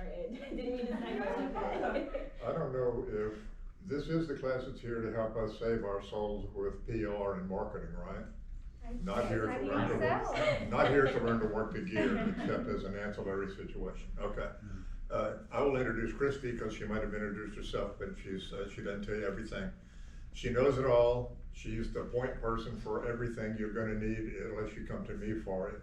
started. Didn't mean to sidebar like that. I don't know if, this is the class that's here to help us save our souls with PR and marketing, right? Not here to learn to work, not here to learn to work the gear, except as an ancillary situation. Okay. I will introduce Christy because she might have introduced herself, but she doesn't tell you everything. She knows it all. She's the point person for everything you're going to need unless you come to me for it.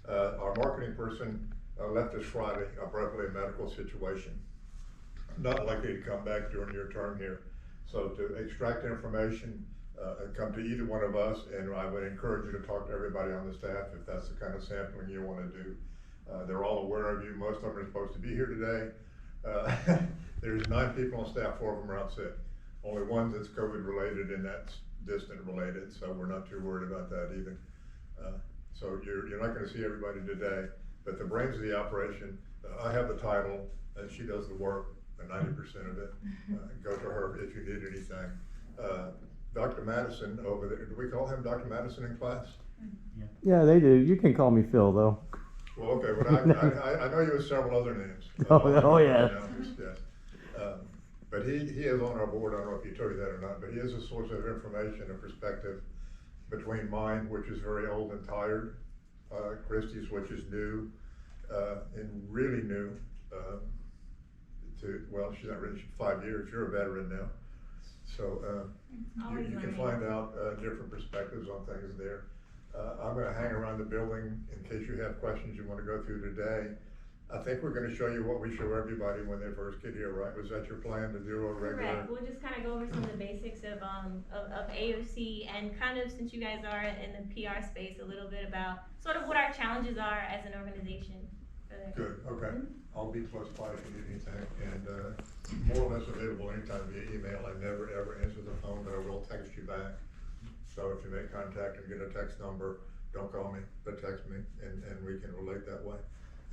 Our marketing person left us Friday, abruptly, a medical situation. Not likely to come back during your term here. So to extract information, come to either one of us, and I would encourage you to talk to everybody on the staff if that's the kind of sampling you want to do. They're all aware of you. Most of them are supposed to be here today. There's 9 people on staff, 4 of them are out sick. Only one that's COVID related, and that's distant related, so we're not too worried about that either. So you're not going to see everybody today, but the brains of the operation, I have the title, and she does the work, 90% of it. Go to her if you need anything. Dr. Madison over there, do we call him Dr. Madison in class? Yeah, they do. You can call me Phil, though. Well, okay, but I know you have several other names. Oh, yeah. Yes. But he is on our board. I don't know if he told you that or not, but he is a source of information and perspective between mine, which is very old and tired, Christie's, which is new, and really new, well, she's not really, she's 5 years, you're a veteran now. So you can find out different perspectives on things there. I'm gonna hang around the building in case you have questions you wanna go through today. I think we're gonna show you what we show everybody when they first get here, right? Was that your plan to do a regular? Correct. We'll just kind of go over some of the basics of AOC, and kind of, since you guys are in the PR space, a little bit about sort of what our challenges are as an organization. Good, okay. I'll be close by if you need anything, and more or less available anytime via email. I never ever answer the phone, but I will text you back. So if you make contact and get a text number, don't call me, but text me, and we can relate that way.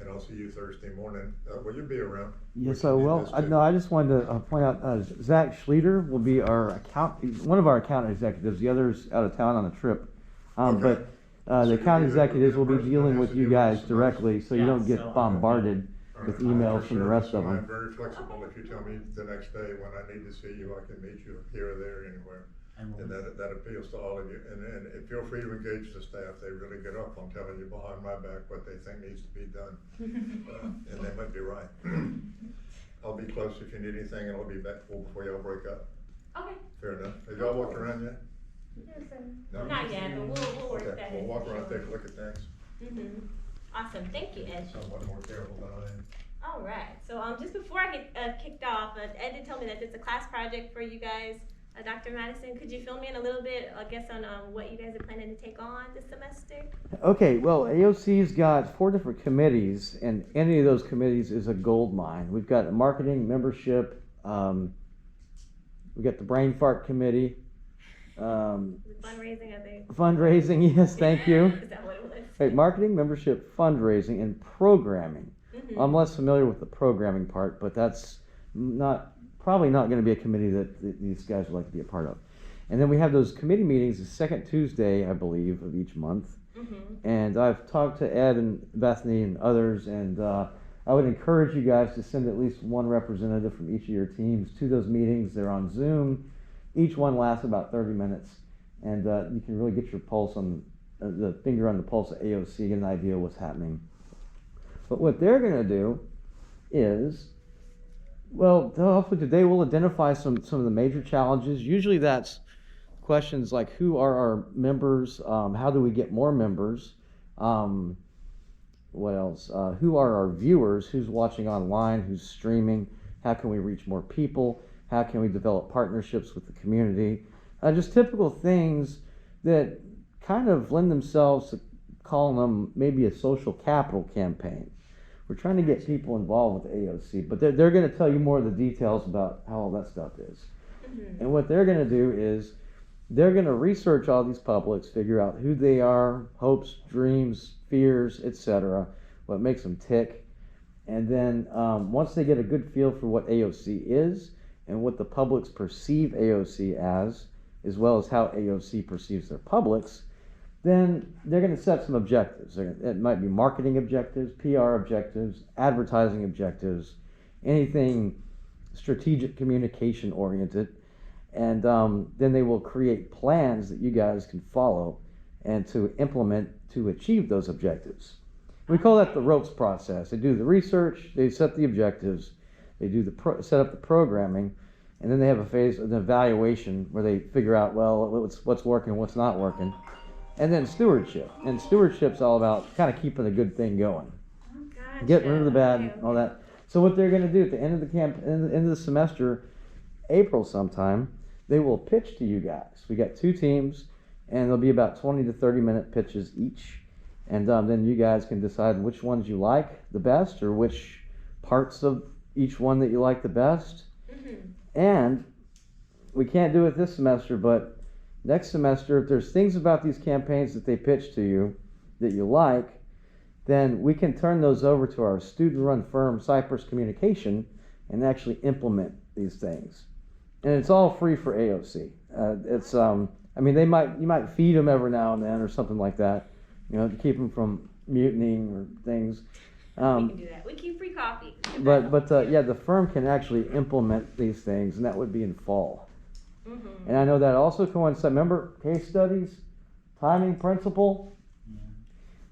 And I'll see you Thursday morning. Will you be around? Yes, I will. No, I just wanted to point out, Zach Schleter will be one of our account executives. The other's out of town on a trip. Okay. But the account executives will be dealing with you guys directly, so you don't get bombarded with emails from the rest of them. I'm very flexible. If you tell me the next day when I need to see you, I can meet you here or there, anywhere. And that appeals to all of you. And feel free to engage the staff. They really get up on telling you behind my back what they think needs to be done. And they might be right. I'll be close if you need anything, and I'll be back before y'all break up. Okay. Fair enough. Have y'all walked around yet? Yes, sir. No? Not yet, but we'll work that in. We'll walk around, take a look at things. Awesome. Thank you, Ed. Somewhat more careful than I am. All right. So just before I get kicked off, Ed did tell me that it's a class project for you guys. Dr. Madison, could you fill me in a little bit, I guess, on what you guys are planning to take on this semester? Okay, well, AOC's got 4 different committees, and any of those committees is a gold mine. We've got marketing, membership, we got the brain fart committee. Fundraising, I think. Fundraising, yes, thank you. Is that what it was? Right, marketing, membership, fundraising, and programming. I'm less familiar with the programming part, but that's probably not going to be a committee that these guys would like to be a part of. And then we have those committee meetings the second Tuesday, I believe, of each month. And I've talked to Ed and Bethany and others, and I would encourage you guys to send at least one representative from each of your teams to those meetings. They're on Zoom. Each one lasts about 30 minutes, and you can really get your pulse on the finger on the pulse of AOC, get an idea of what's happening. But what they're going to do is, well, hopefully today we'll identify some of the major challenges. Usually that's questions like, who are our members? How do we get more members? What else? Who are our viewers? Who's watching online? Who's streaming? How can we reach more people? How can we develop partnerships with the community? Just typical things that kind of lend themselves to calling them maybe a social capital campaign. We're trying to get people involved with AOC, but they're going to tell you more of the details about how all that stuff is. And what they're going to do is they're going to research all these publics, figure out who they are, hopes, dreams, fears, etc., what makes them tick. And then once they get a good feel for what AOC is and what the publics perceive AOC as well as how AOC perceives their publics, then they're going to set some objectives. It might be marketing objectives, PR objectives, advertising objectives, anything strategic communication oriented. And then they will create plans that you guys can follow and to implement to achieve those objectives. We call that the ropes process. They do the research, they set the objectives, they do set up the programming, and then they have a phase of evaluation where they figure out, well, what's working, what's not working. And then stewardship. And stewardship's all about kind of keeping a good thing going. Gotcha. Getting rid of the bad, Okay. all that. So what they're going to do at the end of the end of the semester, April sometime, they will pitch to you guys. We got 2 teams, and there'll be about 20 to 30-minute pitches each. And then you guys can decide which ones you like the best, or which parts of each one that you like the best. And we can't do it this semester, but next semester, if there's things about these campaigns that they pitch to you that you like, then we can turn those over to our student-run firm, Cypress Communication, and actually implement these things. And it's all free for AOC. I mean, you might feed them every now and then or something like that, to keep them from mutinying or things. We can do that. We keep free coffee. But the firm can actually implement these things, and that would be in fall. And I know that also coincides. Remember case studies, timing principle?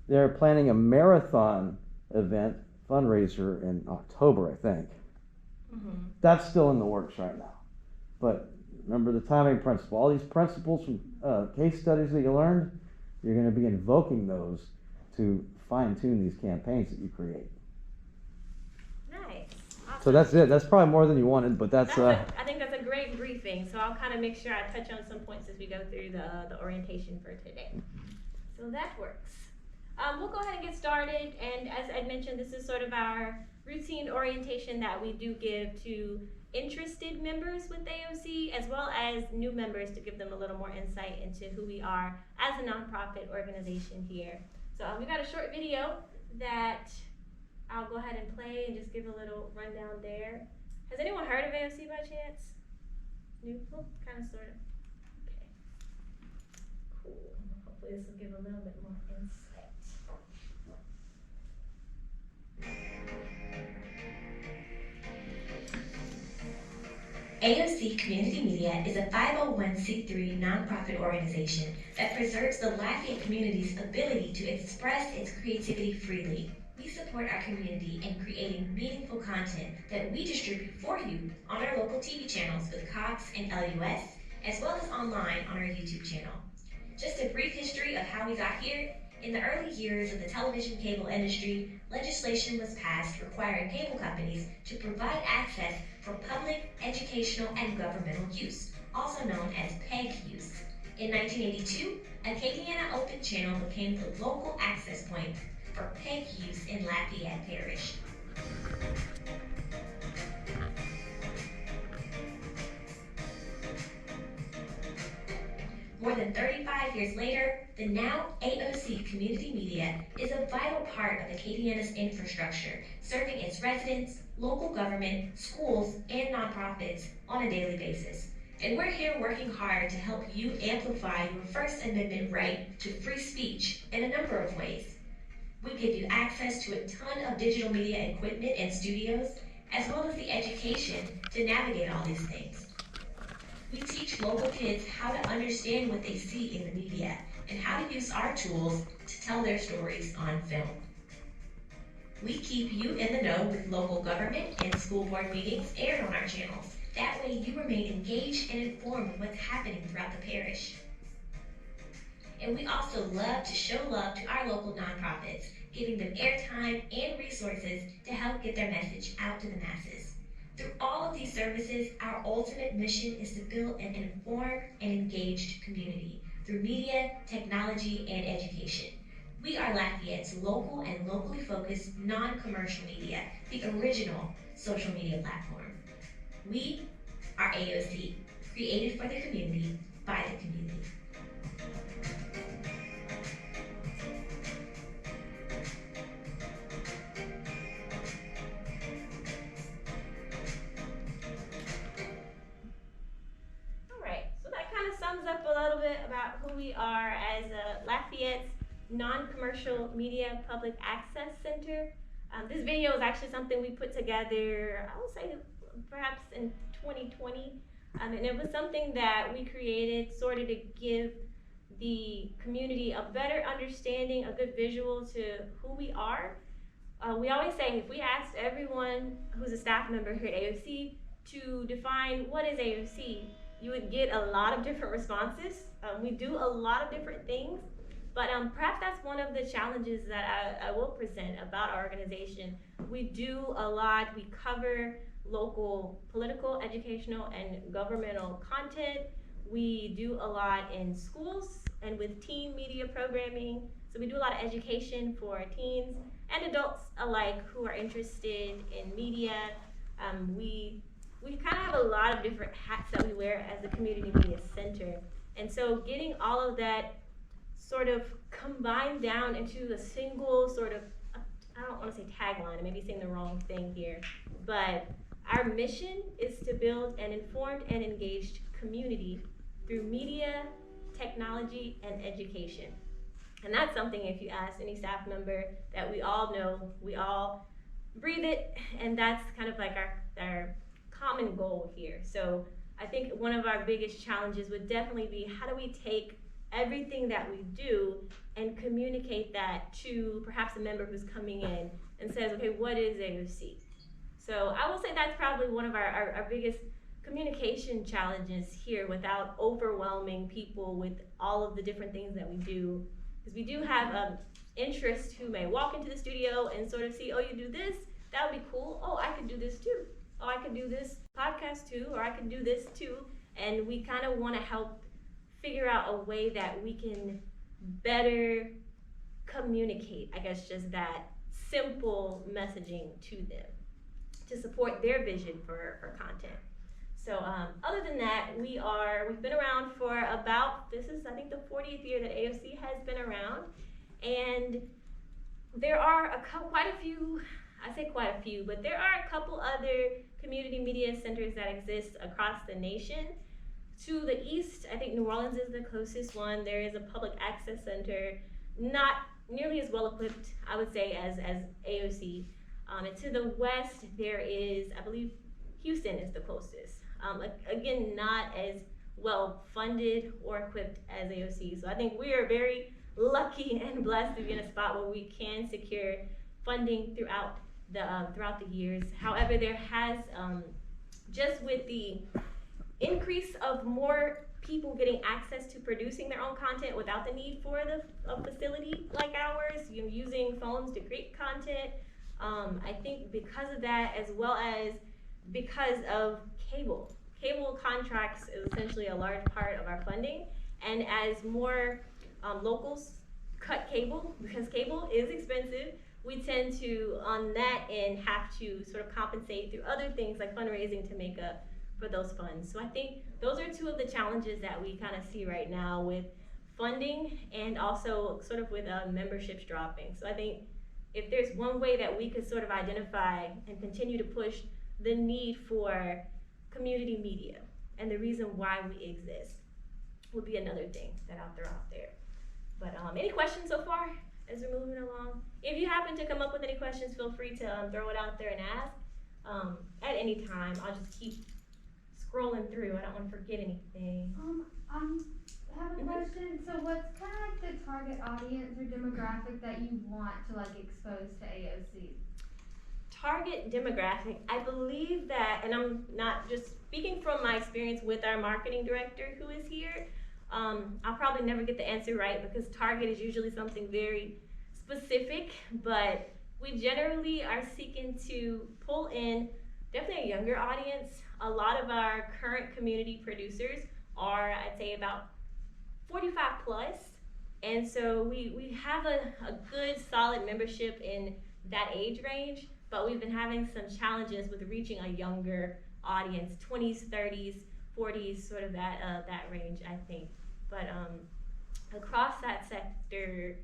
They're planning a marathon event fundraiser in October, I think. That's still in the works right now. But remember the timing principle. All these principles from case studies that you learned, you're going to be invoking those to fine-tune these campaigns that you create. Nice. Awesome. So that's it. That's probably more than you wanted, but that's I think that's a great briefing. So I'll kind of make sure I touch on some points as we go through the orientation for today. So that works. We'll go ahead and get started. And as Ed mentioned, this is sort of our routine orientation that we do give to interested members with AOC, as well as new members, to give them a little more insight into who we are as a nonprofit organization here. So we got a short video that I'll go ahead and play and just give a little rundown there. Has anyone heard of AOC by chance? New? Well, kind of, sort of. Okay. Cool. Hopefully this will give a little bit more insight. AOC Community Media is a 501c3 nonprofit organization that preserves the Lafayette community's ability to express its creativity freely. We support our community in creating meaningful content that we distribute for you on our local TV channels with Cox and LUS, as well as online on our YouTube channel. Just a brief history of how we got here. In the early years of the television cable industry, legislation was passed requiring cable companies to provide access for public, educational, and governmental use, also known as PEG use. In 1982, Acadiana Open Channel became the local access point for PEG use in Lafayette Parish. More than 35 years later, the now AOC Community Media is a vital part of Acadiana's infrastructure, serving its residents, local government, schools, and nonprofits on a daily basis. And we're here working hard to help you amplify your First Amendment right to free speech in a number of ways. We give you access to a ton of digital media equipment and studios, as well as the education to navigate all these things. We teach local kids how to understand what they see in the media and how to use our tools to tell their stories on film. We keep you in the know with local government and school board meetings aired on our channels. That way you remain engaged and informed of what's happening throughout the parish. And we also love to show love to our local nonprofits, giving them airtime and resources to help get their message out to the masses. Through all of these services, our ultimate mission is to build an informed and engaged community through media, technology, and education. We are Lafayette's local and locally focused non-commercial media, the original social media platform. We are AOC, created for the community, by the community. Up a little bit about who we are as Lafayette's non-commercial media public access center. This video is actually something we put together, I would say perhaps in 2020. And it was something that we created sort of to give the community a better understanding, a good visual to who we are. We always say if we asked everyone who's a staff member here at AOC to define what is AOC, you would get a lot of different responses. We do a lot of different things, but perhaps that's one of the challenges that I will present about our organization. We do a lot, we cover local political, educational, and governmental content. We do a lot in schools and with teen media programming. So we do a lot of education for teens and adults alike who are interested in media. We kind of have a lot of different hats that we wear as a community media center. And so getting all of that sort of combined down into a single sort of, I don't want to say tagline, I may be saying the wrong thing here, but our mission is to build an informed and engaged community through media, technology, and education. And that's something, if you ask any staff member, that we all know, we all breathe it, and that's kind of like our common goal here. So I think one of our biggest challenges would definitely be, how do we take everything that we do and communicate that to perhaps a member who's coming in and says, okay, what is AOC? So I will say that's probably one of our biggest communication challenges here, without overwhelming people with all of the different things that we do. Because we do have interests who may walk into the studio and sort of see, oh, you do this, that would be cool. Oh, I could do this too. Oh, I could do this podcast too, or I can do this too. And we kind of want to help figure out a way that we can better communicate, I guess, just that simple messaging to them to support their vision for content. So other than that, we've been around for about, this is I think the 40th year that AOC has been around, and there are quite a few, I say quite a few, but there are a couple other community media centers that exist across the nation. To the east, I think New Orleans is the closest one. There is a public access center, not nearly as well equipped, I would say, as AOC. And to the west, there is, I believe, Houston is the closest. Again, not as well funded or equipped as AOC. So I think we are very lucky and blessed to be in a spot where we can secure funding throughout the years. However, there has, just with the increase of more people getting access to producing their own content without the need for a facility like ours, using phones to create content, I think because of that, as well as because of cable contracts is essentially a large part of our funding, and as more locals cut cable, because cable is expensive, we tend to, on that end, have to sort of compensate through other things like fundraising to make up for those funds. So I think those are two of the challenges that we kind of see right now with funding, and also sort of with memberships dropping. So I think if there's one way that we could sort of identify and continue to push the need for community media and the reason why we exist, would be another thing that I'll throw out there. But any questions so far as we're moving along? If you happen to come up with any questions, feel free to throw it out there and ask at any time. I'll just keep scrolling through. I don't want to forget anything. I have a question. So what's kind of like the target audience or demographic that you want to like expose to AOC? Target demographic, I believe that, and I'm not just speaking from my experience with our marketing director who is here, I'll probably never get the answer right because target is usually something very specific, but we generally are seeking to pull in definitely a younger audience. A lot of our current community producers are, I'd say, about 45 plus, and so we have a good solid membership in that age range, but we've been having some challenges with reaching a younger audience, 20s, 30s, 40s, sort of that range, I think. But across that sector,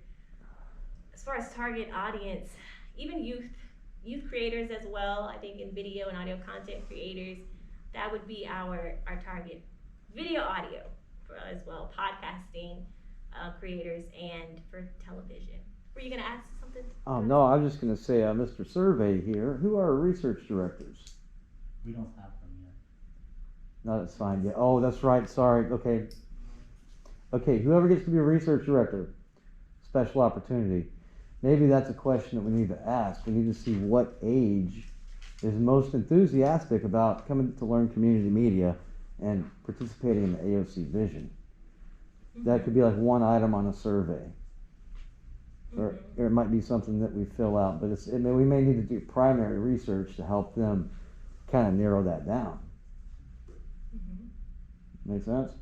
as far as target audience, even youth creators as well, I think in video and audio content creators, that would be our target. Video audio as well, podcasting, creators and for television. Were you gonna ask something? Oh, no, I was just gonna say, Mr. Survey here, who are our research directors? We don't have them yet. No, that's fine, yeah, oh, that's right, sorry, okay. Okay, whoever gets to be a research director, special opportunity. Maybe that's a question that we need to ask. We need to see what age is most enthusiastic about coming to learn community media and participating in the AOC vision. That could be like one item on a survey. Or it might be something that we fill out, but we may need to do primary research to help them kind of narrow that down. Make sense?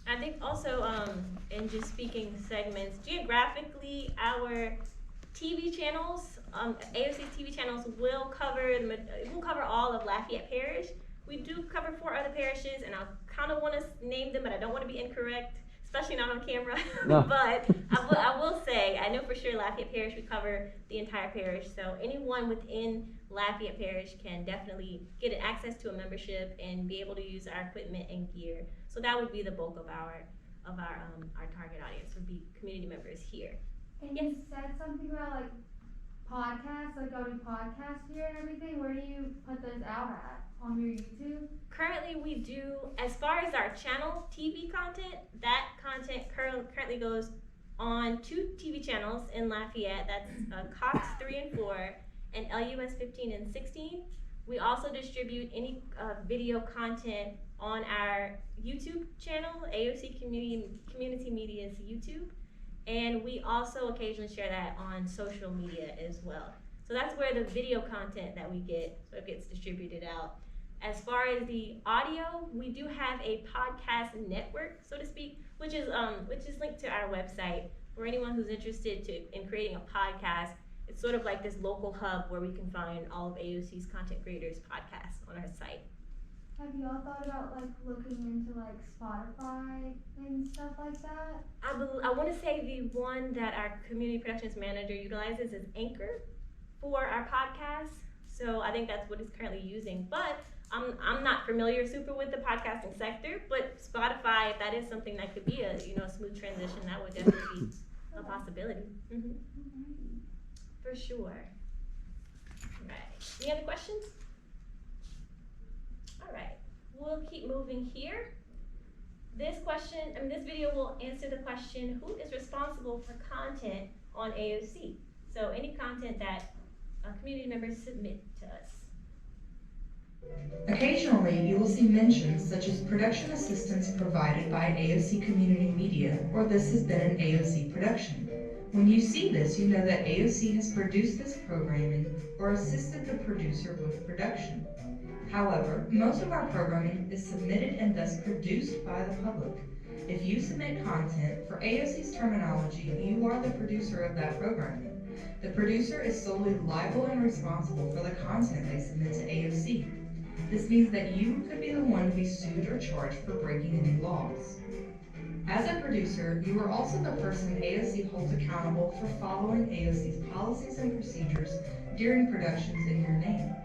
I think also, in just speaking segments, geographically, our TV channels, AOC TV channels will cover all of Lafayette Parish. We do cover 4 other parishes, and I kind of want to name them, but I don't want to be incorrect, especially not on camera. No. But I will say, I know for sure Lafayette Parish, we cover the entire parish. So anyone within Lafayette Parish can definitely get access to a membership and be able to use our equipment and gear. So that would be the bulk of our target audience would be community members here. And Yes. you said something about like podcasts, like go to podcasts here and everything. Where do you put those out at? On your YouTube? Currently, we do, as far as our channel TV content, that content currently goes on 2 TV channels in Lafayette. That's Cox 3 and 4 and LUS 15 and 16. We also distribute any video content on our YouTube channel, AOC Community Media's YouTube. And we also occasionally share that on social media as well. So that's where the video content that we get, so it gets distributed out. As far as the audio, we do have a podcast network, so to speak, which is linked to our website. For anyone who's interested in creating a podcast, it's sort of like this local hub where we can find all of AOC's content creators' podcasts on our site. Have you all thought about like looking into like Spotify and stuff like that? I want to say the one that our community productions manager utilizes is Anchor for our podcasts. So I think that's what he's currently using. But I'm not familiar super with the podcasting sector, but Spotify, if that is something that could be a smooth transition, that would definitely be a possibility. For sure. All right. Any other questions? All right. We'll keep moving here. This video will answer the question, who is responsible for content on AOC? So any content that community members submit to us. Occasionally, you will see mentions such as production assistance provided by AOC Community Media, or this has been an AOC production. When you see this, you know that AOC has produced this programming or assisted the producer with production. However, most of our programming is submitted and thus produced by the public. If you submit content, for AOC's terminology, you are the producer of that programming. The producer is solely liable and responsible for the content they submit to AOC. This means that you could be the one to be sued or charged for breaking any laws. As a producer, you are also the person AOC holds accountable for following AOC's policies and procedures during productions in your name.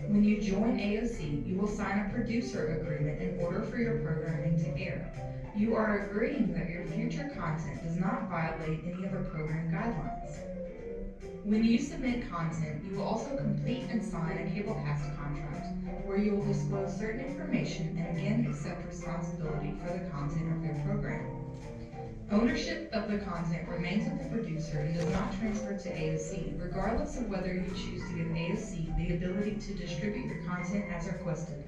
When you join AOC, you will sign a producer agreement in order for your programming to air. You are agreeing that your future content does not violate any of the program guidelines. When you submit content, you will also complete and sign a cablecast contract where you will disclose certain information and again accept responsibility for the content of your program. Ownership of the content remains with the producer and does not transfer to AOC, regardless of whether you choose to give AOC the ability to distribute your content as requested.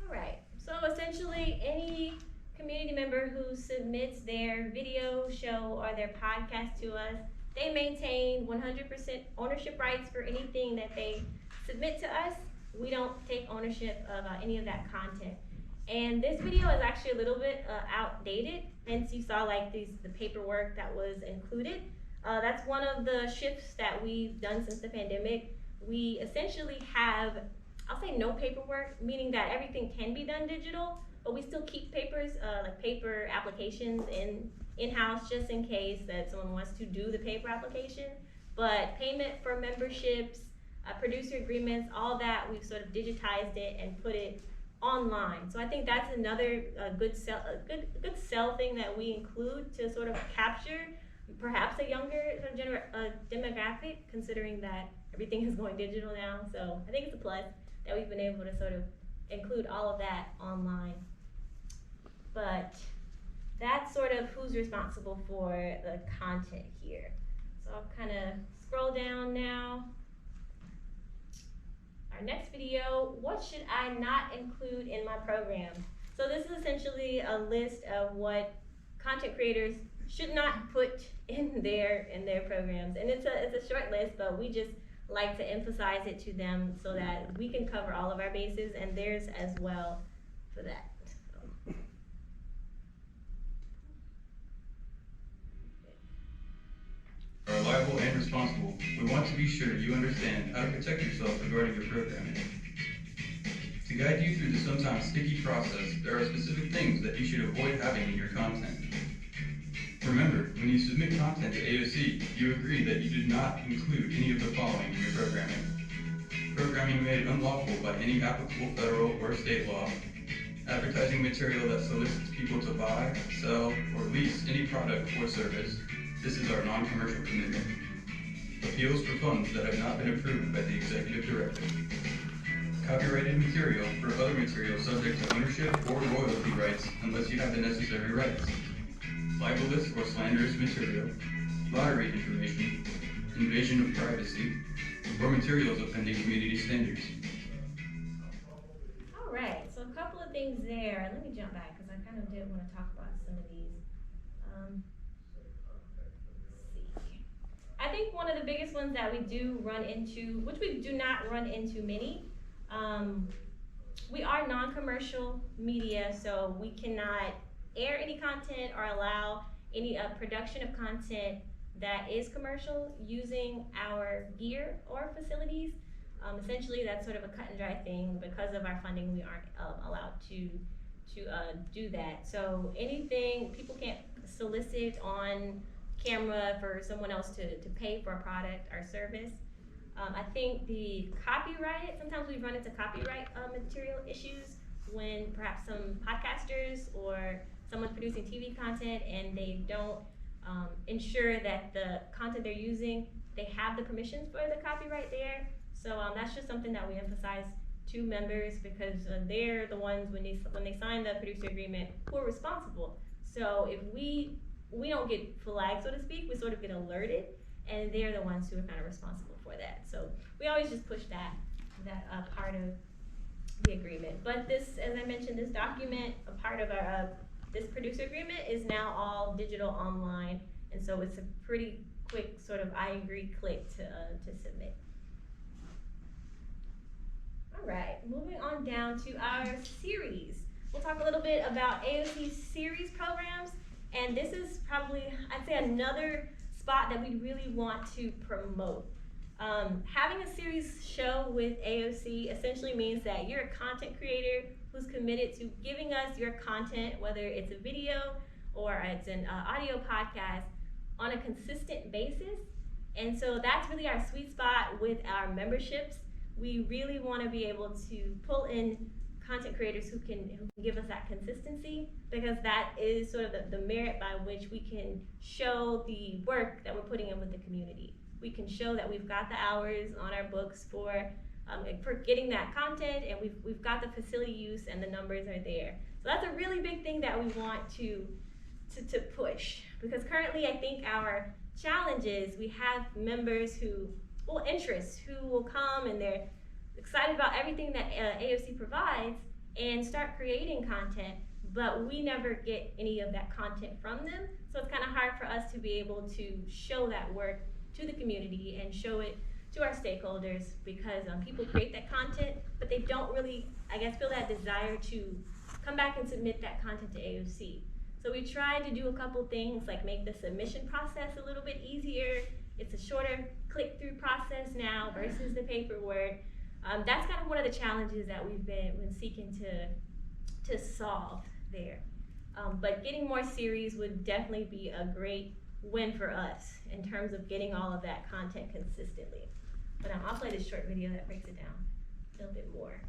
All right, so essentially any community member who submits their video, show, or their podcast to us, they maintain 100% ownership rights for anything that they submit to us. We don't take ownership of any of that content. And this video is actually a little bit outdated, hence you saw like the paperwork that was included. That's one of the shifts that we've done since the pandemic. We essentially have, I'll say no paperwork, meaning that everything can be done digital, but we still keep papers, like paper applications in-house just in case that someone wants to do the paper application. But payment for memberships, producer agreements, all that, we've sort of digitized it and put it online. So I think that's another good sell thing that we include to sort of capture perhaps a younger demographic, considering that everything is going digital now. So I think it's a plus that we've been able to sort of include all of that online. But that's sort of who's responsible for the content here. So I'll kind of scroll down now. Our next video, what should I not include in my program? So this is essentially a list of what content creators should not put in their programs. And it's a short list, but we just like to emphasize it to them so that we can cover all of our bases and theirs as well for that. Reliable and responsible, we want to be sure you understand how to protect yourself regarding your programming. To guide you through the sometimes sticky process, there are specific things that you should avoid having in your content. Remember, when you submit content to AOC, you agree that you did not include any of the following in your programming. Programming made unlawful by any applicable federal or state law, advertising material that solicits people to buy, sell, or lease any product or service. This is our non-commercial commitment. Appeals for funds that have not been approved by the executive director. Copyrighted material or other material subject to ownership or royalty rights unless you have the necessary rights. Libelous or slanderous material, lottery information, invasion of privacy, or materials offending community standards. All right, so a couple of things there. Let me jump back because I kind of did want to talk about some of these. Let's see. I think one of the biggest ones that we do run into, which we do not run into many, we are non-commercial media, so we cannot air any content or allow any production of content that is commercial using our gear or facilities. Essentially, that's sort of a cut and dry thing. Because of our funding, we aren't allowed to do that. So anything, people can't solicit on camera for someone else to pay for a product or service. I think the copyright, sometimes we run into copyright material issues when perhaps some podcasters or someone's producing TV content and they don't ensure that the content they're using, they have the permissions for the copyright there. So that's just something that we emphasize to members because they're the ones when they sign the producer agreement who are responsible. So if we don't get flagged, so to speak, we sort of get alerted, and they're the ones who are kind of responsible for that. So we always just push that part of the agreement. But this, as I mentioned, this document, a part of our this producer agreement is now all digital online, and so it's a pretty quick sort of I agree click to submit. All right, moving on down to our series. We'll talk a little bit about AOC series programs, and this is probably, I'd say, another spot that we really want to promote. Having a series show with AOC essentially means that you're a content creator who's committed to giving us your content, whether it's a video or it's an audio podcast, on a consistent basis. And so that's really our sweet spot with our memberships. We really want to be able to pull in content creators who can give us that consistency, because that is sort of the merit by which we can show the work that we're putting in with the community. We can show that we've got the hours on our books for getting that content, and we've got the facility use and the numbers are there. So that's a really big thing that we want to push, because currently I think our challenge is we have members who will come and they're excited about everything that AOC provides and start creating content, but we never get any of that content from them. So it's kind of hard for us to be able to show that work to the community and show it to our stakeholders, because people create that content, but they don't really, I guess, feel that desire to come back and submit that content to AOC. So we tried to do a couple things, like make the submission process a little bit easier. It's a shorter click-through process now versus the paperwork. That's kind of one of the challenges that we've been seeking to solve there. But getting more series would definitely be a great win for us in terms of getting all of that content consistently. But I'll play this short video that breaks it down a little bit more.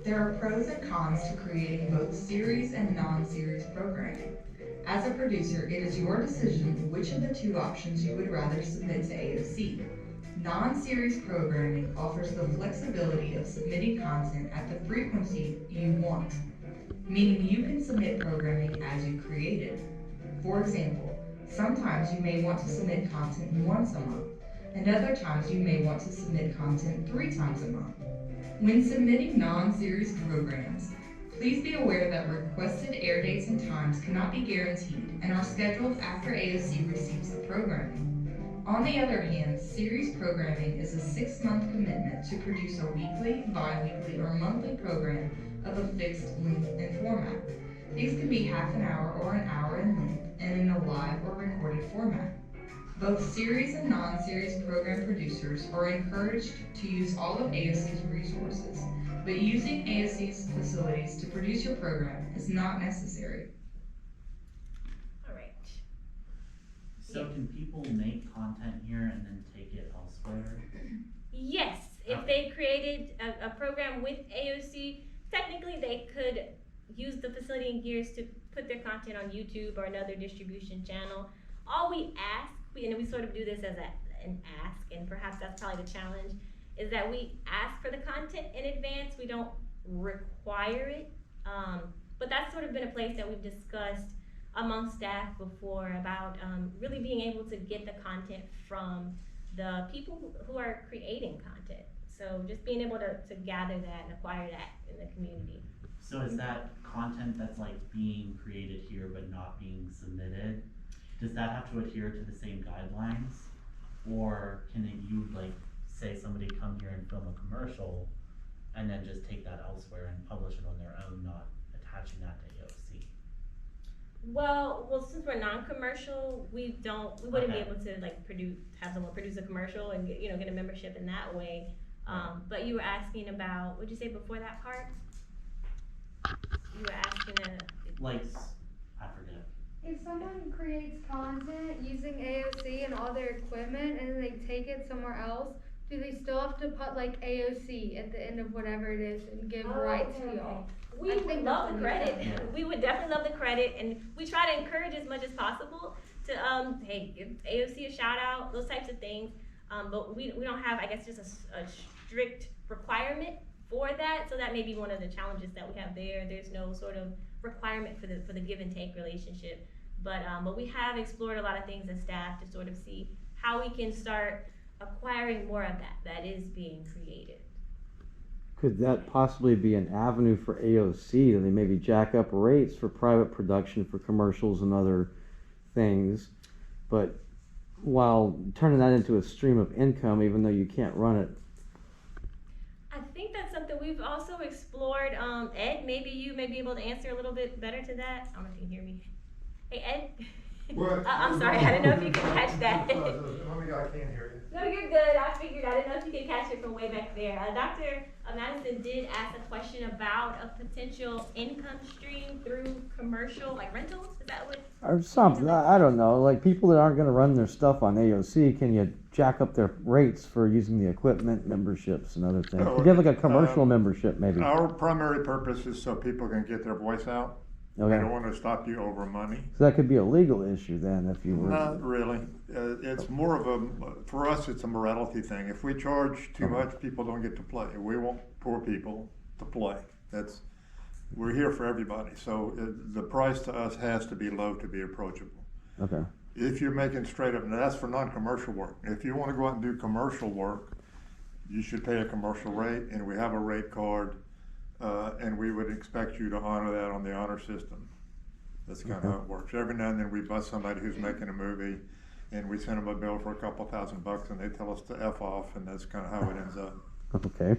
There are pros and cons to creating both series and non-series programming. As a producer, it is your decision which of the two options you would rather submit to AOC. Non-series programming offers the flexibility of submitting content at the frequency you want, meaning you can submit programming as you create it. For example, sometimes you may want to submit content once a month, and other times you may want to submit content 3 times a month. When submitting non-series programs, please be aware that requested air dates and times cannot be guaranteed and are scheduled after AOC receives the programming. On the other hand, series programming is a 6-month commitment to produce a weekly, bi-weekly, or monthly program of a fixed length and format. These can be half an hour or an hour in length and in a live or recorded format. Both series and non-series program producers are encouraged to use all of AOC's resources, but using AOC's facilities to produce your program is not necessary. All right. So can people make content here and then take it elsewhere? Yes, if they created a program with AOC, technically they could use the facility and gears to put their content on YouTube or another distribution channel. All we ask, and we sort of do this as an ask, and perhaps that's probably the challenge, is that we ask for the content in advance. We don't require it, but that's sort of been a place that we've discussed among staff before about really being able to get the content from the people who are creating content. So just being able to gather that and acquire that in the community. So is that content that's like being created here but not being submitted? Does that have to adhere to the same guidelines? Or can you like say somebody come here and film a commercial and then just take that elsewhere and publish it on their own, not attaching that to AOC? Well, since we're non-commercial, we wouldn't be Okay. able to like have someone produce a commercial and get a membership in that way. But you were asking about, what'd you say before that part? You were asking Like, I forget. If someone creates content using AOC and all their equipment and then they take it somewhere else, do they still have to put like AOC at the end of whatever it is and give rights to y'all? We I would think love that's the what it credit. is. We would definitely love the credit, and we try to encourage as much as possible to hey, give AOC a shout out, those types of things. But we don't have, I guess, just a strict requirement for that. So that may be one of the challenges that we have there. There's no sort of requirement for the give and take relationship. But we have explored a lot of things as staff to sort of see how we can start acquiring more of that is being created. Could that possibly be an avenue for AOC that they maybe jack up rates for private production for commercials and other things, but while turning that into a stream of income even though you can't run it? I think that's something we've also explored. Ed, maybe you may be able to answer a little bit better to that. I don't know if you can hear me. Hey, Ed. What? I'm sorry, I didn't know if you could catch that. I can't hear you. No, you're good. I figured. I didn't know if you could catch it from way back there. Dr. Madison did ask a question about a potential income stream through commercial, like rentals. Is that what? Or something, I don't know, like people that aren't going to run their stuff on AOC, can you jack up their rates for using the equipment, memberships and other things? No, Could you have like a commercial membership maybe? Our primary purpose is so people can get their voice out. We Okay, don't want to stop you over money. so that could be a legal issue then if you were. Not really. It's more of for us, it's a morality thing. If we charge too Okay. much, people don't get to play. We want poor people to play. We're here for everybody. So the price to us has to be low to be approachable. Okay, If you're making straight up, and that's for non-commercial work. If you want to go out and do commercial work, you should pay a commercial rate, and we have a rate card, and we would expect you to honor that on the honor system. That's kind of how it works. Every now and then we bust somebody who's making a movie, and we send them a bill for a couple $1,000, and they tell us to F off, and that's kind of how it ends up. okay.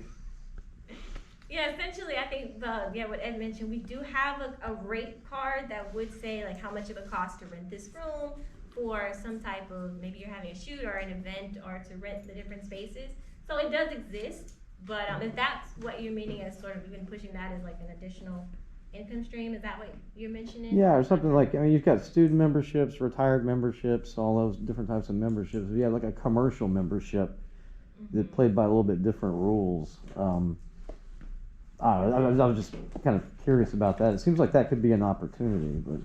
Yeah, essentially, I think what Ed mentioned, we do have a rate card that would say like how much it would cost to rent this room for some type of, maybe you're having a shoot or an event or to rent the different spaces. So it does exist, but if that's what you're meaning as sort of even pushing that as like an additional income stream, is that what you're mentioning? Yeah, or something like, I mean, you've got student memberships, retired memberships, all those different types of memberships. If you have like a commercial membership that played by a little bit different rules, I was just kind of curious about that. It seems like that could be an opportunity, but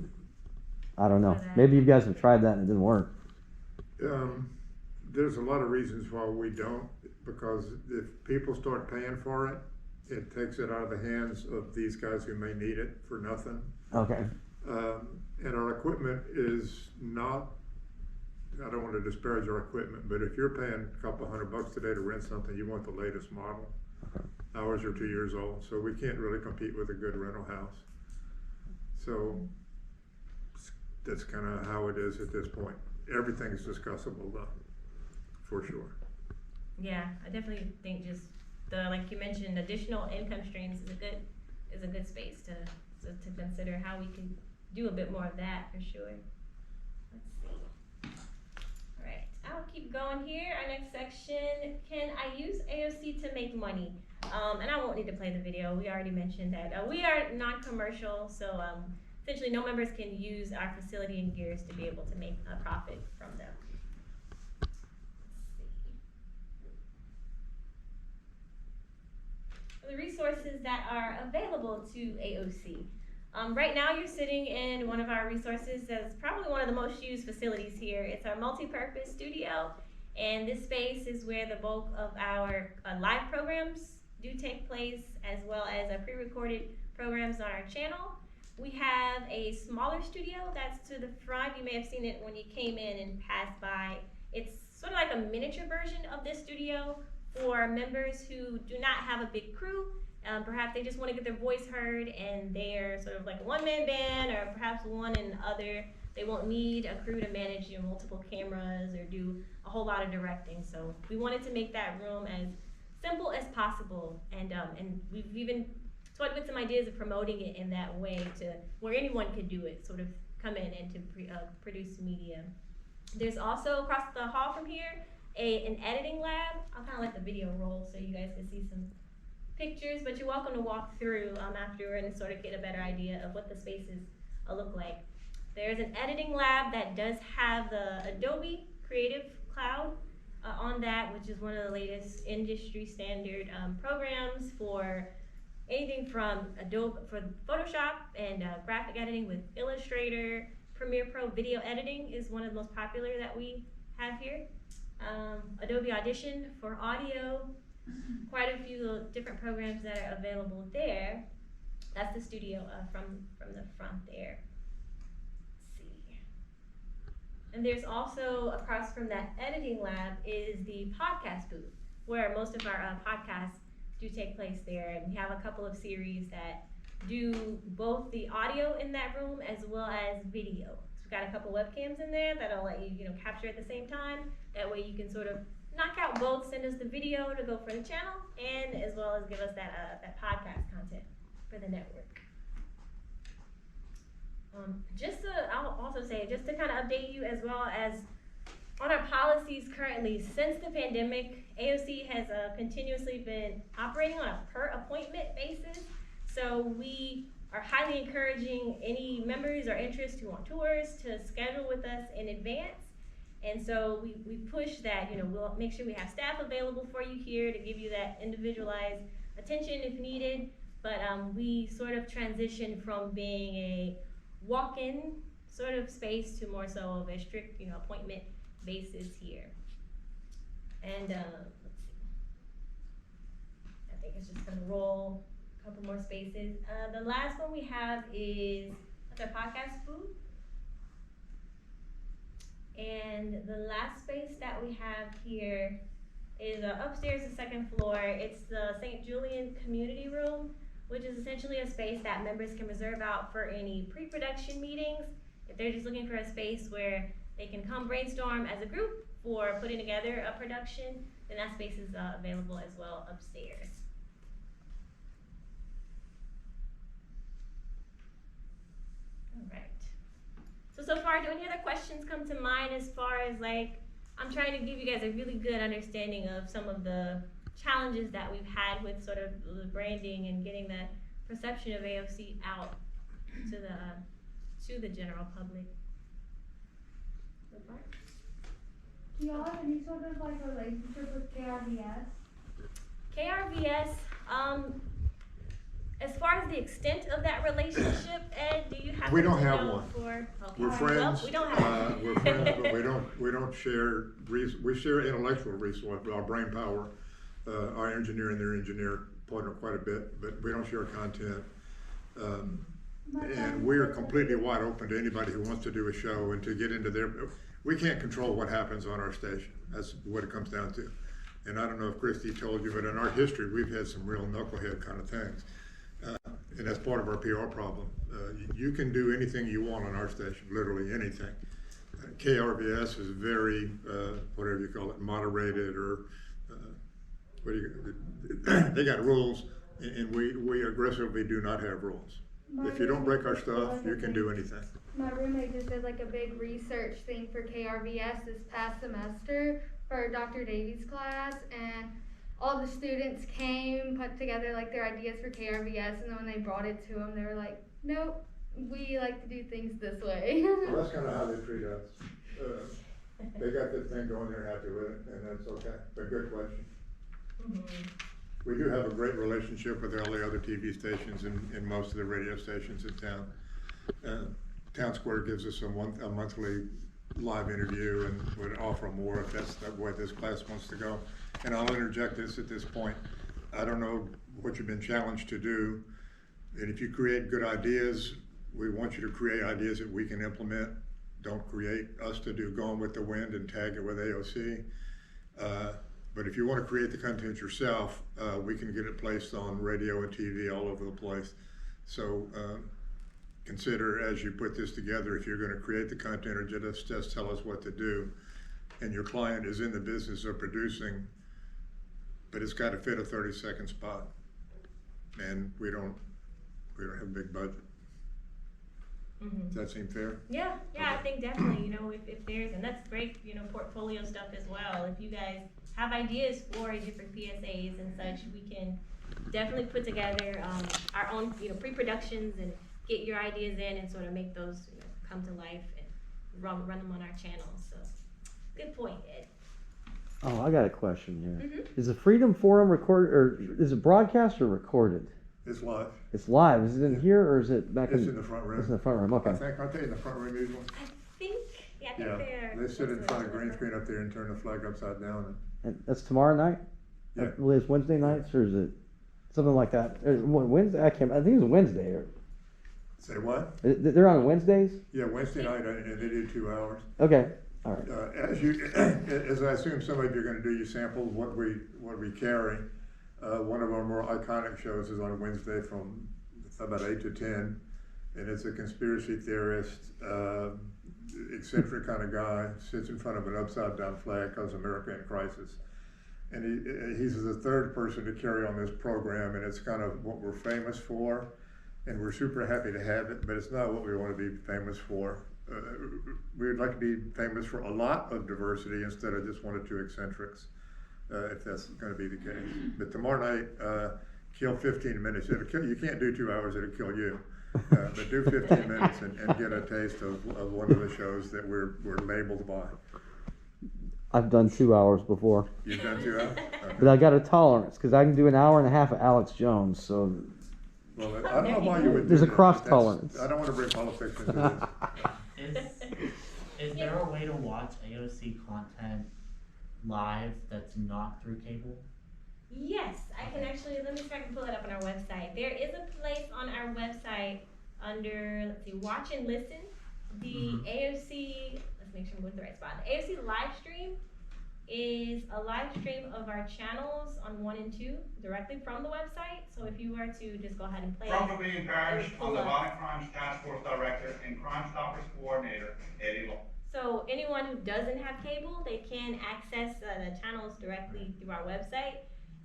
I don't know. Maybe you guys have tried that and it didn't work. There's a lot of reasons why we don't, because if people start paying for it, it takes it out of the hands of these guys who may need it for nothing. Okay. And our equipment is not, I don't want to disparage our equipment, but if you're paying a couple $100 today to rent something, you want the latest model. Okay. Ours are 2 years old, so we can't really compete with a good rental house. So that's kind of how it is at this point. Everything is discussable though, for sure. Yeah, I definitely think just like you mentioned, additional income streams is a good space to consider how we can do a bit more of that for sure. Let's see. All right, I'll keep going here. Our next section, can I use AOC to make money? And I won't need to play the video. We already mentioned that. We are non-commercial, so essentially no members can use our facility and gears to be able to make a profit from them. The resources that are available to AOC. Right now you're sitting in one of our resources that's probably one of the most used facilities here. It's our multi-purpose studio, and this space is where the bulk of our live programs do take place, as well as our pre-recorded programs on our channel. We have a smaller studio that's to the front. You may have seen it when you came in and passed by. It's sort of like a miniature version of this studio for members who do not have a big crew. Perhaps they just want to get their voice heard and they're sort of like a one-man band, or perhaps one and other. They won't need a crew to manage multiple cameras or do a whole lot of directing. So we wanted to make that room as simple as possible, and we've even toyed with some ideas of promoting it in that way to where anyone could do it, sort of come in and to produce media. There's also across the hall from here an editing lab. I'll kind of let the video roll so you guys can see some pictures, but you're welcome to walk through afterward and sort of get a better idea of what the spaces look like. There's an editing lab that does have the Adobe Creative Cloud on that, which is one of the latest industry standard programs for anything from Adobe for Photoshop and graphic editing with Illustrator. Premiere Pro video editing is one of the most popular that we have here. Adobe Audition for audio, quite a few different programs that are available there. That's the studio from the front there. Let's see. And there's also, across from that editing lab, is the podcast booth, where most of our podcasts do take place there. And we have a couple of series that do both the audio in that room as well as video. So we've got a couple webcams in there that'll let you, capture at the same time. That way you can sort of knock out both, send us the video to go for the channel, and as well as give us that podcast content for the network. I'll also say, just to kind of update you as well as on our policies currently, since the pandemic, AOC has continuously been operating on a per appointment basis. So we are highly encouraging any members or interests who want tours to schedule with us in advance. And so we push that, we'll make sure we have staff available for you here to give you that individualized attention if needed. But we sort of transition from being a walk-in sort of space to more so of a strict, appointment basis here. And let's see. I think it's just gonna roll a couple more spaces. The last one we have is our podcast booth. And the last space that we have here is upstairs, the second floor. It's the St. Julian Community Room, which is essentially a space that members can reserve out for any pre-production meetings. If they're just looking for a space where they can come brainstorm as a group for putting together a production, then that space is available as well upstairs. All right. So far, do any other questions come to mind as far as I'm trying to give you guys a really good understanding of some of the challenges that we've had with sort of the branding and getting that perception of AOC out to the general public. Do y'all have any sort of relationship with KRVS? KRVS, As far as the extent of that relationship, Ed, do you happen We don't to have know one. for? Okay. We're Well, friends. we don't have. We're friends, but we don't share, we share intellectual resource, our brain power. Our engineer and their engineer partner quite a bit, but we don't share content. And we are completely wide open to anybody who wants to do a show and to get into their, we can't control what happens on our station. That's what it comes down to. And I don't know if Christy told you, but in our history, we've had some real knucklehead kind of things. And that's part of our PR problem. You can do anything you want on our station, literally anything. KRVS is very, whatever you call it, moderated, or they got rules, and we aggressively do not have rules. If you don't break our stuff, you can do anything. My roommate just did like a big research thing for KRVS this past semester for Dr. Davies' class, and all the students came, put together like their ideas for KRVS, and then when they brought it to them, they were like, nope, we like to do things this way. Well, that's kind of how they treat us. They got this thing going, they're happy with it, and that's okay. But good question. Mm-hmm. We do have a great relationship with all the other TV stations and most of the radio stations in town. Town Square gives us a monthly live interview and would offer more if that's the way this class wants to go. And I'll interject this at this point. I don't know what you've been challenged to do, and if you create good ideas, we want you to create ideas that we can implement. Don't create us to do Gone with the Wind and tag it with AOC. But if you want to create the content yourself, we can get it placed on radio and TV all over the place. So consider, as you put this together, if you're going to create the content or just tell us what to do, and your client is in the business of producing, but it's got to fit a 30-second spot, and we don't have a big budget. Mm-hmm. Does that seem fair? Yeah, Okay. I think definitely, if there's, and that's great, portfolio stuff as well. If you guys have ideas for different PSAs and such, we can definitely put together our own, pre-productions and get your ideas in and sort of make those come to life and run them on our channels. So, good point, Ed. Oh, I got a question here. Mm-hmm. Is the Freedom Forum recorded, or is it broadcast or recorded? It's live. It's live. Is it in here or is it back It's in the front room. It's in the front room. Okay. Aren't they in the front room usually? I think they're. They sit in front of green screen up there and turn the flag upside down. And that's tomorrow night? Yeah. I believe it's Wednesday nights, or is it something like that? Wednesday? I think it's Wednesday. Say what? They're on Wednesdays? Yeah, Wednesday night, and they do 2 hours. Okay. All right. As I assume some of you are going to do, you sample what we carry. One of our more iconic shows is on Wednesday from about 8 to 10, and it's a conspiracy theorist, eccentric kind of guy, sits in front of an upside down flag called America in Crisis. And he's the third person to carry on this program, and it's kind of what we're famous for, and we're super happy to have it, but it's not what we want to be famous for. We would like to be famous for a lot of diversity instead of just one or two eccentrics, if that's going to be the case. But tomorrow night, kill 15 minutes. You can't do 2 hours, it'll kill you. But do 15 minutes and get a taste of one of the shows that we're labeled by. I've done 2 hours before. You've done 2 hours? Okay. But I got a tolerance, because I can do an hour and a half of Alex Jones, so. Well, I don't know why you would do There's a that, cross but tolerance. I don't want to bring politics into this. Is there a way to watch AOC content live that's not through cable? Yes, I can actually, let me see if I can pull it up on our website. There is a place on our website under, let's see, watch and listen. The AOC, let's make sure I'm going to the right spot. The AOC live stream is a live stream of our channels on 1 and 2 directly from the website. So if you were to just go ahead and play From it. Trevino Parish, I'm the Violent Crimes Task Force Director and Crime Stoppers Coordinator, Eddie Law. So anyone who doesn't have cable, they can access the channels directly through our website.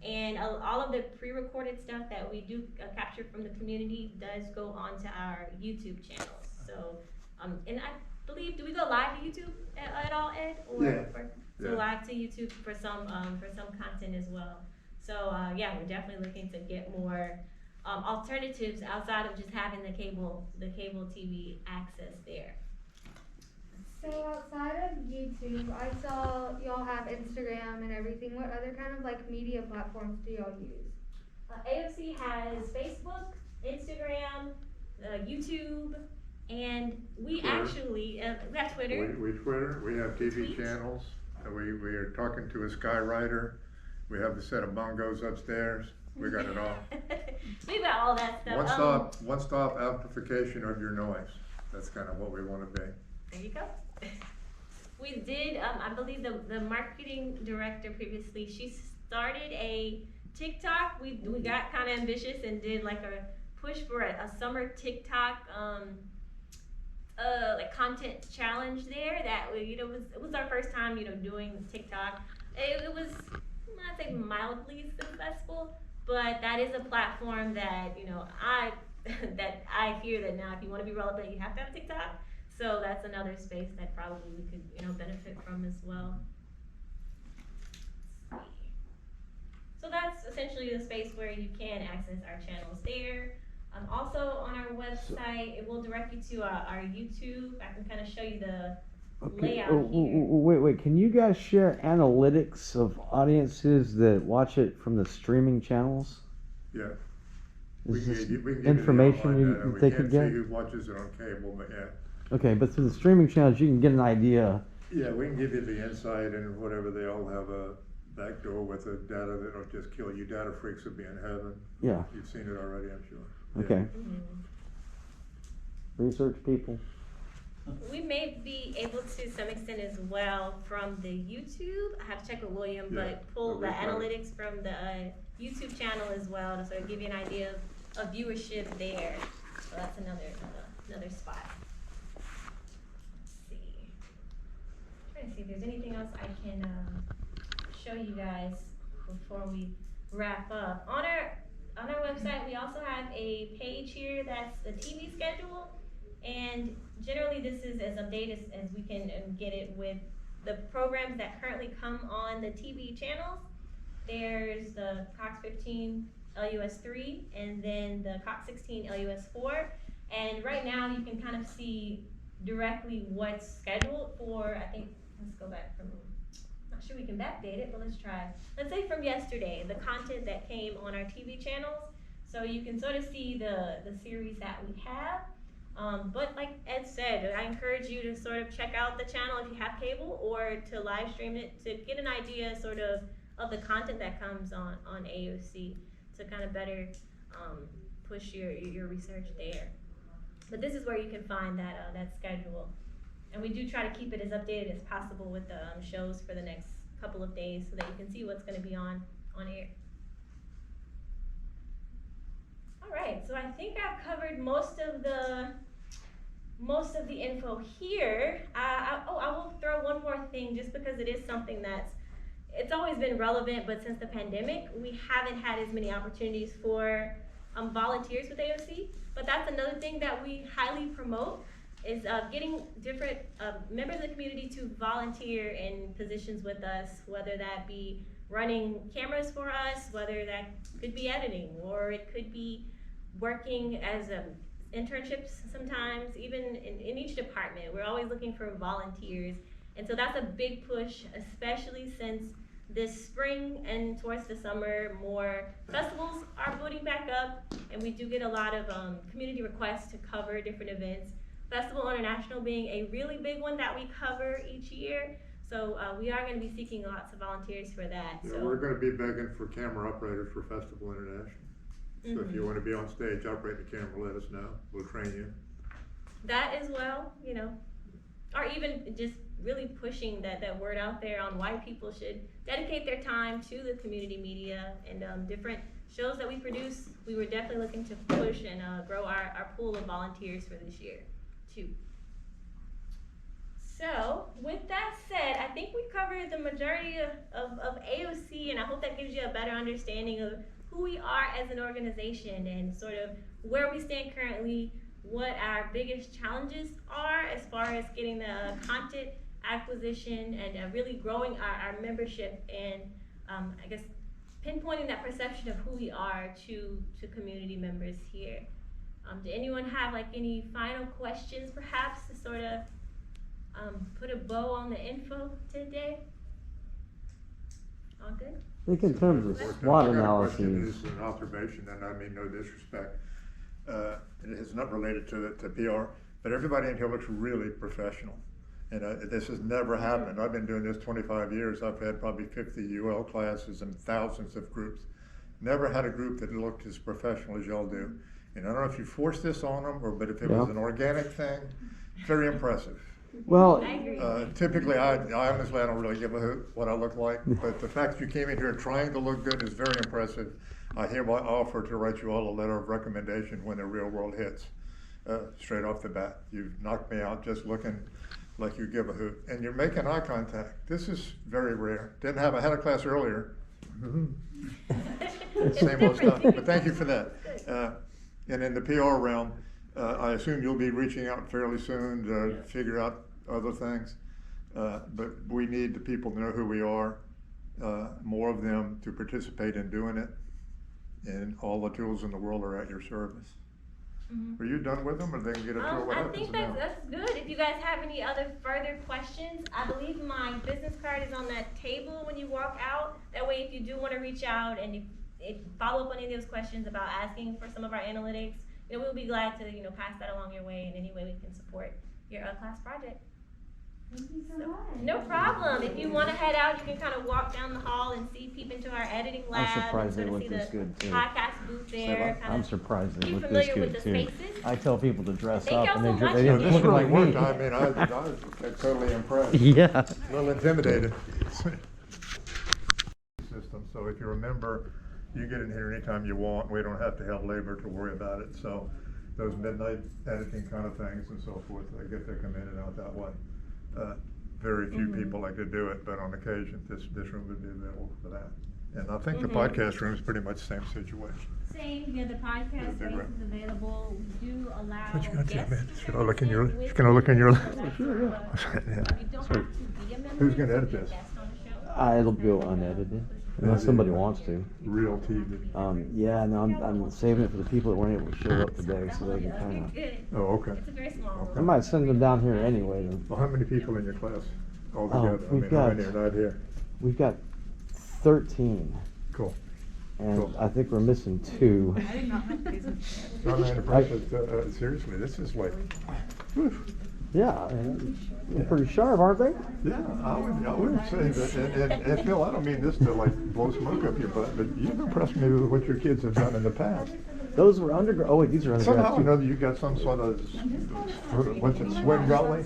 And all of the pre-recorded stuff that we do capture from the community does go onto our YouTube channels. So, and I believe, do we go live to YouTube at all, Ed? Or Yeah. So live to YouTube for some content as well. So yeah, we're definitely looking to get more alternatives outside of just having the cable TV access there. So outside of YouTube, I saw y'all have Instagram and everything. What other kind of like media platforms do y'all use? AOC has Facebook, Instagram, YouTube, and we Twitter. actually, we have Twitter. We Twitter, we have TV Tweet. channels, we are talking to a skywriter, we have the set of bongos upstairs, we got it all. We got all that stuff. One stop amplification of your noise, that's kind of what we want to be. There you go. We did, I believe the marketing director previously, she started a TikTok. We got kind of ambitious and did like a push for a summer TikTok like content challenge there that it was our first time doing TikTok. It was, I'd say, mildly successful, but that is a platform that I hear that now if you want to be relevant you have to have TikTok. So that's another space that probably we could benefit from as well. Let's see. So that's essentially the space where you can access our channels there. Also on our website, it will direct you to our YouTube. I can kind of show you the layout here. Wait, can you guys share analytics of audiences that watch it from the streaming channels? Yeah. Is this we can give information you the online data. they We could can't get? see who watches it on cable, but yeah. Okay, but through the streaming channels you can get an idea. Yeah, we can give you the insight and whatever. They all have a backdoor with the data that'll just kill you. Data freaks will be in heaven. Yeah. You've seen it already, I'm sure. Okay. Mm-hmm. Research people. We may be able to some extent as well from the YouTube. I have to check with William, Yeah, but pull the we've got it. analytics from the YouTube channel as well to sort of give you an idea of viewership there. So that's another spot. Let's see. Trying to see if there's anything else I can show you guys before we wrap up. On our website, we also have a page here that's the TV schedule. And generally this is as updated as we can get it with the programs that currently come on the TV channels. There's the Cox 15 LUS 3 and then the Cox 16 LUS 4. And right now you can kind of see directly what's scheduled for, I think, let's go back from, not sure we can backdate it, but let's try. Let's say from yesterday, the content that came on our TV channels. So you can sort of see the series that we have. But like Ed said, I encourage you to sort of check out the channel if you have cable or to live stream it to get an idea sort of the content that comes on AOC to kind of better push your research there. But this is where you can find that schedule. And we do try to keep it as updated as possible with the shows for the next couple of days so that you can see what's going to be on air. All right, so I think I've covered most of the info here. I will throw one more thing just because it is something it's always been relevant, but since the pandemic, we haven't had as many opportunities for volunteers with AOC. But that's another thing that we highly promote is getting different members of the community to volunteer in positions with us, whether that be running cameras for us, whether that could be editing, or it could be working as internships sometimes, even in each department. We're always looking for volunteers. And so that's a big push, especially since this spring and towards the summer, more festivals are booting back up, and we do get a lot of community requests to cover different events. Festival International being a really big one that we cover each year. So we are going to be seeking lots of volunteers for that. Yeah, so we're going to be begging for camera operators for Festival International. So if you want to be on stage, operate the camera, let us know. We'll train you. That as well, or even just really pushing that word out there on why people should dedicate their time to the community media and different shows that we produce. We were definitely looking to push and grow our pool of volunteers for this year too. So with that said, I think we covered the majority of AOC, and I hope that gives you a better understanding of who we are as an organization and sort of where we stand currently, what our biggest challenges are as far as getting the content acquisition and really growing our membership and I guess pinpointing that perception of who we are to community members here. Did anyone have like any final questions perhaps to sort of put a bow on the info today? All good? I think in terms of SWOT analyses. Is an observation, and I mean no disrespect. it is not related to PR, but everybody in here looks really professional. And this has never happened. I've been doing this 25 years. I've had probably 50 UL classes and thousands of groups. Never had a group that looked as professional as y'all do. And I don't know if you forced this on them, but if it was an organic thing, very impressive. Well, Typically, I honestly, I don't really give a hoot what I look like, but the fact that you came in here trying to look good is very impressive. I hereby offer to write you all a letter of recommendation when the real world hits, straight off the bat. You've knocked me out just looking like you give a hoot. And you're making eye contact. This is very rare. I had a class earlier. Same old stuff, but thank you for that. And in the PR realm, I assume you'll be reaching out fairly soon to figure out other things. But we need the people to know who we are, more of them to participate in doing it. And all the tools in the world are at your service. Mm-hmm. Are you done with them, or they can get a tour? What I happens think now? that's good. If you guys have any other further questions, I believe my business card is on that table when you walk out. That way, if you do want to reach out and if follow up on any of those questions about asking for some of our analytics, we'll be glad to pass that along your way in any way we can support your class project. Thank you so much. No problem. If you want to head out, you can kind of walk down the hall and peep into our editing lab. I'm surprised they and look see this the good too. podcast booth there. I'm surprised they You look this familiar with good the too. spaces? I tell people to dress Thank up, y'all and so much. they No, didn't this look really like worked. me. I mean, I was totally impressed. Yeah. A little intimidated. System. So if you're a member, you get in here anytime you want. We don't have to have labor to worry about it. So those midnight editing kind of things and so forth, I get to come in and out that way. Very few people like to do it, but on occasion, this room would be available for that. And I think the podcast room is pretty much the same situation. Same, the podcast Big space room. is available. We do allow What you got there, guests man? to Should I look in your? with Can I look in your? so that's Sure, You yeah. don't So, have to be a member. who's gonna to edit be a this? guest on the show. It'll go unedited, unless somebody wants to. Real TV. Yeah, no, I'm saving it for the people that weren't able to show up today, so they can kind of. Good. Oh, okay. It's a very small I room. might send them down here anyway. Well, how many people in your class altogether? I we've mean, how got- many are not here? We've got 13, Cool. and Cool. I think we're missing 2. No, man, impressive. Seriously, this is like, Yeah, they're pretty sharp, aren't they? yeah, I would say that, and Phil, I don't mean this to like blow smoke up your butt, but you've impressed me with what your kids have done in the past. Those were undergrad. Oh wait, these are undergrad Somehow or too. another, you got some sort of, what's it, Svengali?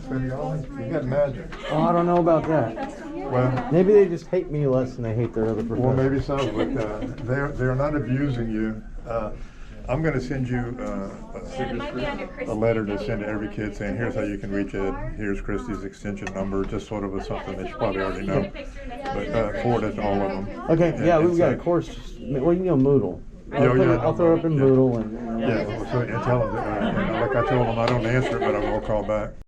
You got magic. Oh, I don't know about that. Well, Maybe they just hate me less than they hate their other professors. well, maybe so, but they're not abusing you. I'm going to send you Yeah, it might be under a Christie's. letter to send to every kid saying, here's how you can reach Ed, here's Christie's extension number, just sort of a something that you probably already know. But forward it to all of them. Okay, yeah, And we've got a say- course. Well, you know Moodle. I'll throw it up in Yeah. Moodle and. Yeah, well, so, and tell them, that, like I told them, I don't answer it, but I will call back.